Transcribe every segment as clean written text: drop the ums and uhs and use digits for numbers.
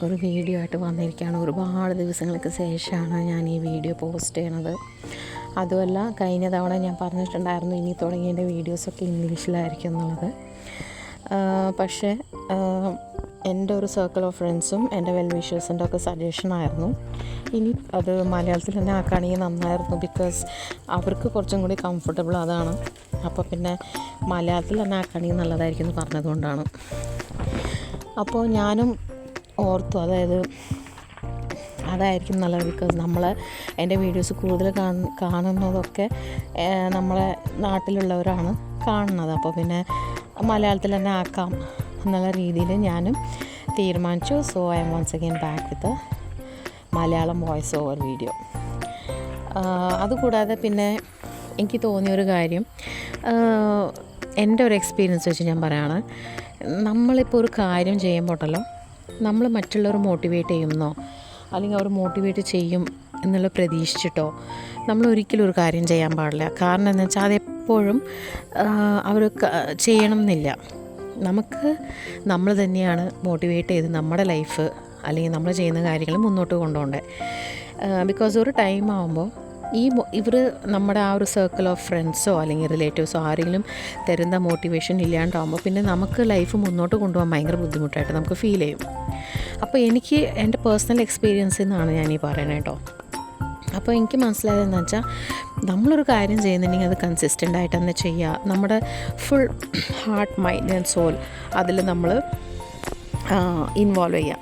ഒരു വീഡിയോ ആയിട്ട് വന്നിരിക്കുകയാണ്. ഒരുപാട് ദിവസങ്ങൾക്ക് ശേഷമാണ് ഞാൻ ഈ വീഡിയോ പോസ്റ്റ് ചെയ്യണത്. അതുമല്ല, കഴിഞ്ഞ തവണ ഞാൻ പറഞ്ഞിട്ടുണ്ടായിരുന്നു ഇനി തുടങ്ങിയ എൻ്റെ വീഡിയോസൊക്കെ ഇംഗ്ലീഷിലായിരിക്കും എന്നുള്ളത്. പക്ഷേ എൻ്റെ ഒരു സർക്കിൾ ഓഫ് ഫ്രണ്ട്സും എൻ്റെ വെൽ വിഷേഴ്സിൻ്റെ ഒക്കെ സജഷനായിരുന്നു ഇനി അത് മലയാളത്തിൽ തന്നെ ആക്കുകയാണെങ്കിൽ നന്നായിരുന്നു. ബിക്കോസ് അവർക്ക് കുറച്ചും കൂടി കംഫർട്ടബിൾ അതാണ്. അപ്പോൾ പിന്നെ മലയാളത്തിൽ തന്നെ ആക്കുകയാണെങ്കിൽ നല്ലതായിരിക്കും എന്ന് പറഞ്ഞതുകൊണ്ടാണ്. അപ്പോൾ ഞാനും ഓർത്തു അതായിരിക്കും നല്ലത്. ബിക്കോസ് എൻ്റെ വീഡിയോസ് കൂടുതൽ കാണുന്നതൊക്കെ നമ്മളെ നാട്ടിലുള്ളവരാണ് കാണുന്നത്. അപ്പോൾ പിന്നെ മലയാളത്തിൽ തന്നെ ആക്കാം എന്നുള്ള രീതിയിൽ ഞാനും തീരുമാനിച്ചു. So I'm once again back with Malayalam voice over video. അതുകൂടാതെ പിന്നെ എനിക്ക് തോന്നിയൊരു കാര്യം, എൻ്റെ ഒരു എക്സ്പീരിയൻസ് വെച്ച് ഞാൻ പറയുകയാണ്. നമ്മളിപ്പോൾ ഒരു കാര്യം ചെയ്യുമ്പോഴല്ലോ നമ്മൾ മറ്റുള്ളവർ മോട്ടിവേറ്റ് ചെയ്യുന്നോ അല്ലെങ്കിൽ അവർ മോട്ടിവേറ്റ് ചെയ്യും എന്നുള്ള പ്രതീക്ഷിച്ചിട്ടോ നമ്മൾ ഒരിക്കലും ഒരു കാര്യം ചെയ്യാൻ പാടില്ല. കാരണം എന്താ വെച്ചാൽ അതെപ്പോഴും അവർ ചെയ്യണം എന്നില്ല. നമുക്ക് നമ്മൾ തന്നെയാണ് മോട്ടിവേറ്റ് ചെയ്ത് നമ്മുടെ ലൈഫ് അല്ലെങ്കിൽ നമ്മൾ ചെയ്യുന്ന കാര്യങ്ങൾ മുന്നോട്ട് കൊണ്ടുപോകണ്ടേ. ബിക്കോസ് ഒരു ടൈം ആകുമ്പോൾ ഇവർ നമ്മുടെ ആ ഒരു സർക്കിൾ ഓഫ് ഫ്രണ്ട്സോ അല്ലെങ്കിൽ റിലേറ്റീവ്സോ ആരെങ്കിലും തരുന്ന മോട്ടിവേഷൻ ഇല്ലാണ്ടാകുമ്പോൾ പിന്നെ നമുക്ക് ലൈഫ് മുന്നോട്ട് കൊണ്ടുപോകാൻ ഭയങ്കര ബുദ്ധിമുട്ടായിട്ട് നമുക്ക് ഫീൽ ചെയ്യും. അപ്പോൾ എനിക്ക് എൻ്റെ പേഴ്സണൽ എക്സ്പീരിയൻസിൽ നിന്നാണ് ഞാനീ പറയണത് കേട്ടോ. അപ്പോൾ എനിക്ക് മനസ്സിലായതെന്ന് വെച്ചാൽ നമ്മളൊരു കാര്യം ചെയ്യുന്നുണ്ടെങ്കിൽ അത് കൺസിസ്റ്റൻ്റ് ആയിട്ട് തന്നെ ചെയ്യുക. നമ്മുടെ full heart, mind and soul അതിൽ നമ്മൾ ഇൻവോൾവ് ചെയ്യാം.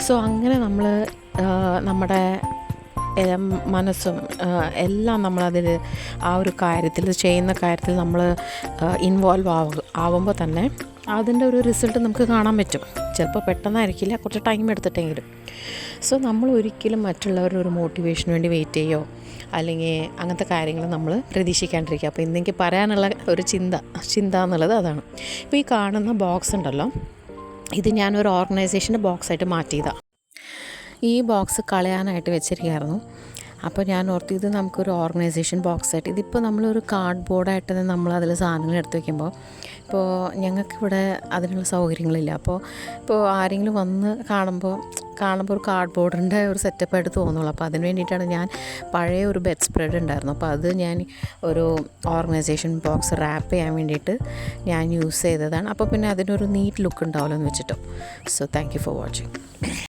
സോ അങ്ങനെ നമ്മൾ നമ്മുടെ മനസ്സും എല്ലാം നമ്മളതിൽ ആ ഒരു കാര്യത്തിൽ ചെയ്യുന്ന കാര്യത്തിൽ നമ്മൾ ഇൻവോൾവ് ആവുമ്പോൾ തന്നെ അതിൻ്റെ ഒരു റിസൾട്ട് നമുക്ക് കാണാൻ പറ്റും. ചിലപ്പോൾ പെട്ടെന്നായിരിക്കില്ല, കുറച്ച് ടൈം എടുത്തിട്ടെങ്കിലും. സോ നമ്മൾ ഒരിക്കലും മറ്റുള്ളവരുടെ ഒരു മോട്ടിവേഷന് വേണ്ടി വെയിറ്റ് ചെയ്യോ അല്ലെങ്കിൽ അങ്ങനത്തെ കാര്യങ്ങൾ നമ്മൾ പ്രതീക്ഷിക്കാണ്ടിരിക്കുക. അപ്പോൾ ഇന്നെനിക്ക് പറയാനുള്ള ഒരു ചിന്ത എന്നുള്ളത് അതാണ്. ഇപ്പോൾ ഈ കാണുന്ന ബോക്സ് ഉണ്ടല്ലോ, ഇത് ഞാനൊരു ഓർഗനൈസേഷൻ്റെ ബോക്സായിട്ട് മാറ്റിയതാണ്. ഈ ബോക്സ് കളയാനായിട്ട് വെച്ചിരിക്കുകയായിരുന്നു. അപ്പോൾ ഞാൻ ഓർത്ത് ഇത് നമുക്കൊരു ഓർഗനൈസേഷൻ ബോക്സായിട്ട്, ഇതിപ്പോൾ നമ്മളൊരു കാർഡ് ബോർഡായിട്ട് നമ്മളതിൽ സാധനങ്ങൾ എടുത്ത് വയ്ക്കുമ്പോൾ ഇപ്പോൾ ഞങ്ങൾക്കിവിടെ അതിനുള്ള സൗകര്യങ്ങളില്ല. ഇപ്പോൾ ആരെങ്കിലും വന്ന് കാണുമ്പോൾ ഒരു കാർഡ് ബോർഡിൻ്റെ ഒരു സെറ്റപ്പായിട്ട് തോന്നുള്ളൂ. അപ്പോൾ അതിന് വേണ്ടിയിട്ടാണ് ഞാൻ പഴയ ഒരു ബെഡ് സ്പ്രെഡ് ഉണ്ടായിരുന്നു. അപ്പോൾ അത് ഞാൻ ഒരു ഓർഗനൈസേഷൻ ബോക്സ് റാപ്പ് ചെയ്യാൻ വേണ്ടിയിട്ട് ഞാൻ യൂസ് ചെയ്തതാണ്. അപ്പോൾ പിന്നെ അതിനൊരു നീറ്റ് ലുക്ക് ഉണ്ടാവുമല്ലോ എന്ന് വെച്ചിട്ടോ. So thank you for watching.